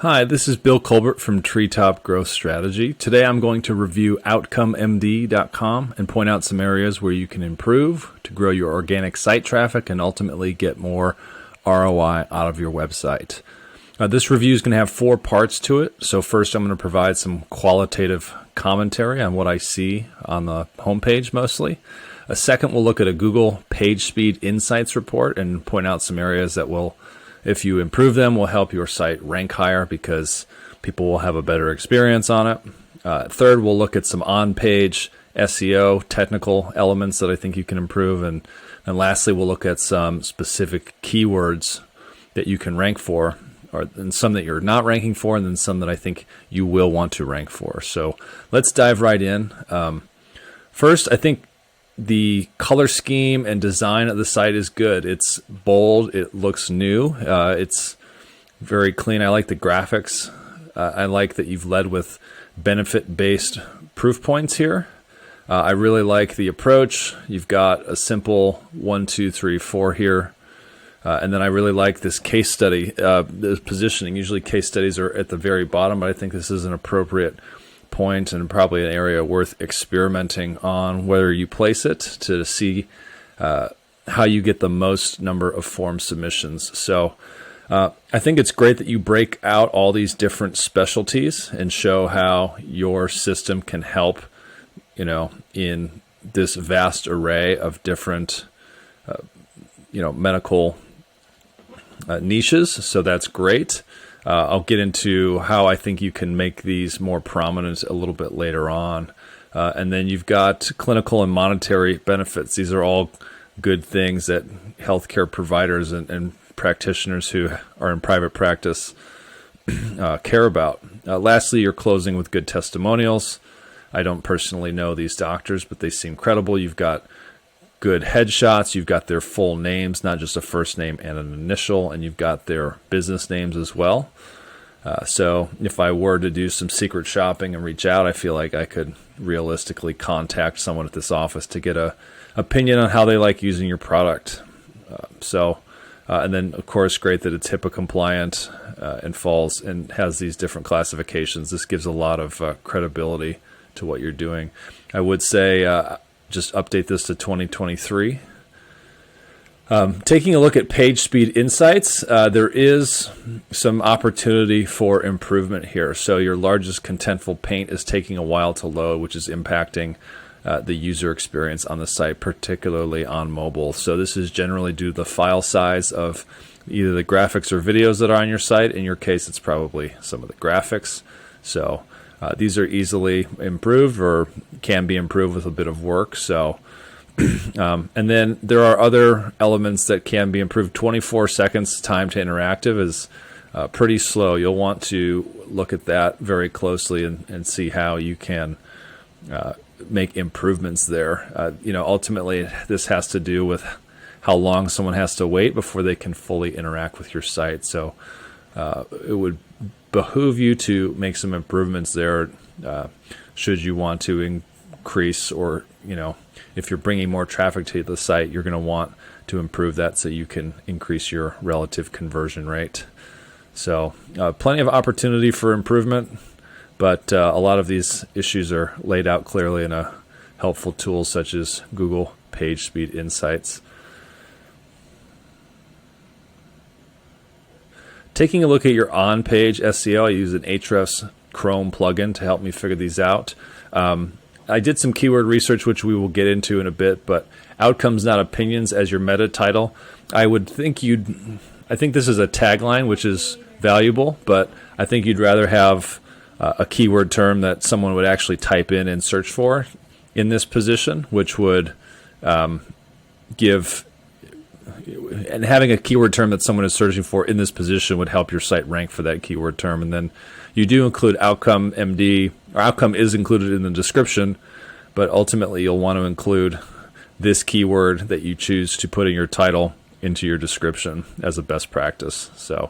Hi, this is Bill Colbert from Treetop Growth Strategy. Today I'm going to review OutcomeMD.com and point out some areas where you can improve to grow your organic site traffic and ultimately get more ROI out of your website. This review is going to have 4 parts to it. So first I'm going to provide some qualitative commentary on what I see on the homepage mostly. A second, we'll look at a Google Page Speed Insights report and point out some areas that will, if you improve them, will help your site rank higher because people will have a better experience on it. Third, we'll look at some on-page SEO technical elements that I think you can improve. And lastly, we'll look at some specific keywords that you can rank for, and some that you're not ranking for, and then some that I think you will want to rank for. So let's dive right in. First, I think the color scheme and design of the site is good. It's bold. It looks new. It's very clean. I like the graphics. I like that you've led with benefit-based proof points here. I really like the approach. You've got a simple 1, 2, 3, 4 here. And then I really like this case study, the positioning. Usually case studies are at the very bottom, but I think this is an appropriate point and probably an area worth experimenting on whether you place it to see how you get the most number of form submissions. So I think it's great that you break out all these different specialties and show how your system can help, in this vast array of different, medical niches. So that's great. I'll get into how I think you can make these more prominent a little bit later on. And then you've got clinical and monetary benefits. These are all good things that healthcare providers and practitioners who are in private practice care about. Lastly, you're closing with good testimonials. I don't personally know these doctors, but they seem credible. You've got good headshots. You've got their full names, not just a first name and an initial, and you've got their business names as well. So if I were to do some secret shopping and reach out, I feel like I could realistically contact someone at this office to get a opinion on how they like using your product. And then of course, great that it's HIPAA compliant and falls and has these different classifications. This gives a lot of credibility to what you're doing. I would say just update this to 2023. Taking a look at Page Speed Insights, there is some opportunity for improvement here. So your largest contentful paint is taking a while to load, which is impacting the user experience on the site, particularly on mobile. So this is generally due to the file size of either the graphics or videos that are on your site. In your case, it's probably some of the graphics. So these are easily improved or can be improved with a bit of work. So, and then there are other elements that can be improved. 24 seconds time to interactive is pretty slow. You'll want to look at that very closely and see how you can make improvements there. Ultimately, this has to do with how long someone has to wait before they can fully interact with your site. So it would behoove you to make some improvements there should you want to increase, or if you're bringing more traffic to the site, you're going to want to improve that so you can increase your relative conversion rate. So plenty of opportunity for improvement, but a lot of these issues are laid out clearly in a helpful tool such as Google Page Speed Insights. Taking a look at your on-page SEO, I use an Ahrefs Chrome plugin to help me figure these out. I did some keyword research, which we will get into in a bit, but outcomes, not opinions as your meta title. I think this is a tagline, which is valuable, but I think you'd rather have a keyword term that someone would actually type in and search for in this position, which would and having a keyword term that someone is searching for in this position would help your site rank for that keyword term. And then you do include outcome MD, or outcome is included in the description, but ultimately you'll want to include this keyword that you choose to put in your title into your description as a best practice. So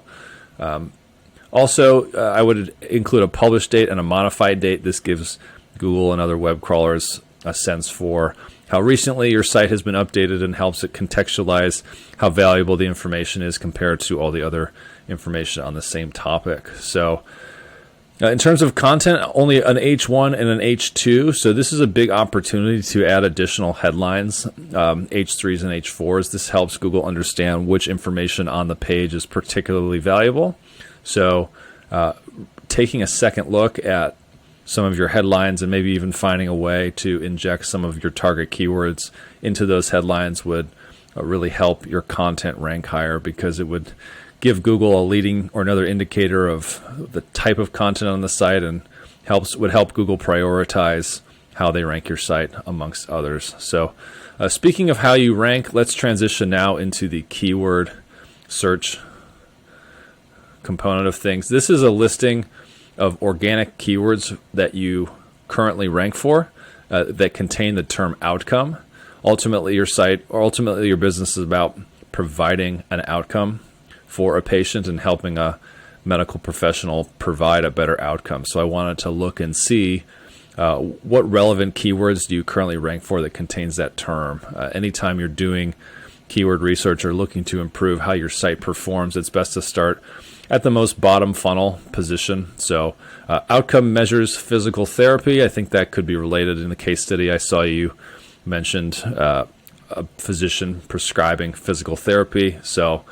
also I would include a published date and a modified date. This gives Google and other web crawlers a sense for how recently your site has been updated and helps it contextualize how valuable the information is compared to all the other information on the same topic. So in terms of content, only an H1 and an H2. So this is a big opportunity to add additional headlines, H3s and H4s. This helps Google understand which information on the page is particularly valuable. So taking a second look at some of your headlines and maybe even finding a way to inject some of your target keywords into those headlines would really help your content rank higher, because it would give Google a leading or another indicator of the type of content on the site, and would help Google prioritize how they rank your site amongst others. So speaking of how you rank, let's transition now into the keyword search component of things. This is a listing of organic keywords that you currently rank for that contain the term outcome. Ultimately, your site, or ultimately your business, is about providing an outcome for a patient and helping a medical professional provide a better outcome. So I wanted to look and see what relevant keywords do you currently rank for that contains that term. Anytime you're doing keyword research or looking to improve how your site performs, it's best to start at the most bottom funnel position. So outcome measures physical therapy. I think that could be related. In the case study I saw, you mentioned a physician prescribing physical therapy. So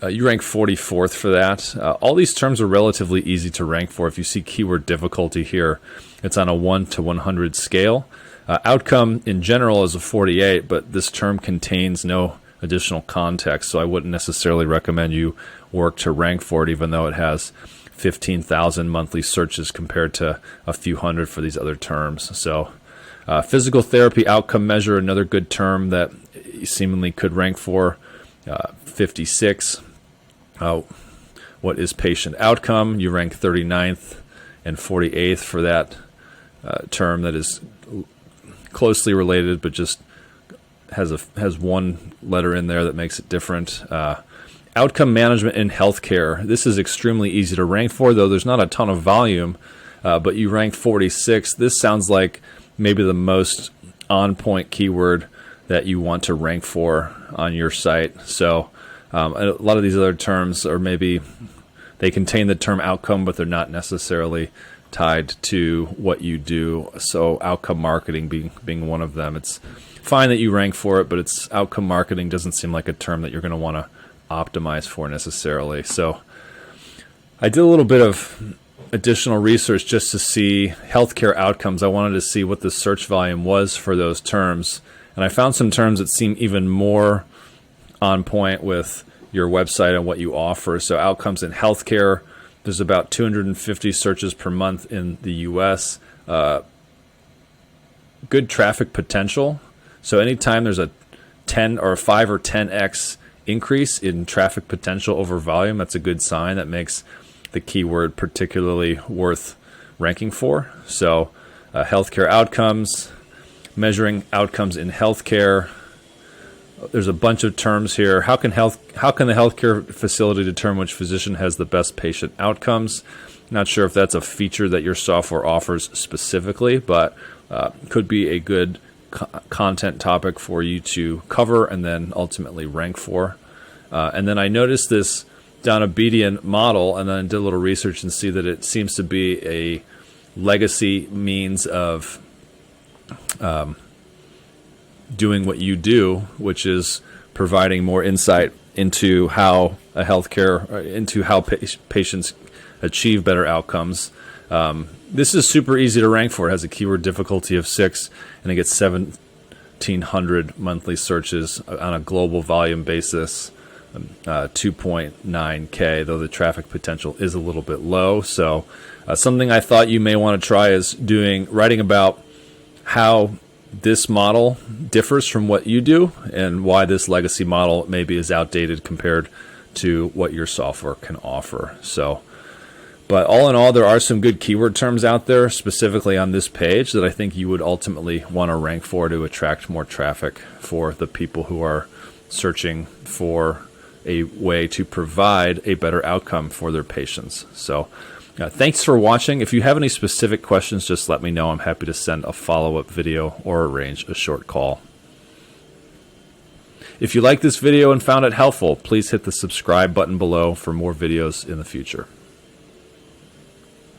you rank 44th for that. All these terms are relatively easy to rank for. If you see keyword difficulty here, it's on a 1 to 100 scale. Outcome in general is a 48, but this term contains no additional context, so I wouldn't necessarily recommend you work to rank for it, even though it has 15,000 monthly searches compared to a few hundred for these other terms. So physical therapy outcome measure, another good term that you seemingly could rank for, 56. What is patient outcome? You rank 39th and 48th for that term that is closely related, but just has one letter in there that makes it different. Outcome management in healthcare. This is extremely easy to rank for, though there's not a ton of volume, but you rank 46. This sounds like maybe the most on-point keyword that you want to rank for on your site. So a lot of these other terms are maybe they contain the term outcome, but they're not necessarily tied to what you do. So outcome marketing being one of them. It's fine that you rank for it, but it's outcome marketing doesn't seem like a term that you're going to want to optimize for necessarily. So I did a little bit of additional research just to see healthcare outcomes. I wanted to see what the search volume was for those terms, and I found some terms that seem even more on point with your website and what you offer. So outcomes in healthcare, there's about 250 searches per month in the US. Good traffic potential. So anytime there's a 10 or a 5 or 10x increase in traffic potential over volume, that's a good sign. That makes the keyword particularly worth ranking for. So healthcare outcomes, measuring outcomes in healthcare. There's a bunch of terms here. How can the healthcare facility determine which physician has the best patient outcomes? Not sure if that's a feature that your software offers specifically, but could be a good content topic for you to cover and then ultimately rank for. And then I noticed this Donabedian model, and then did a little research and see that it seems to be a legacy means of doing what you do, which is providing more insight into how patients achieve better outcomes. This is super easy to rank for. It has a keyword difficulty of 6, and it gets 1,700 monthly searches on a global volume basis, 2.9K, though the traffic potential is a little bit low. So something I thought you may want to try is writing about how this model differs from what you do and why this legacy model maybe is outdated compared to what your software can offer. So, but all in all, there are some good keyword terms out there specifically on this page that I think you would ultimately want to rank for to attract more traffic for the people who are searching for a way to provide a better outcome for their patients. So thanks for watching. If you have any specific questions, just let me know. I'm happy to send a follow-up video or arrange a short call. If you like this video and found it helpful, please hit the subscribe button below for more videos in the future.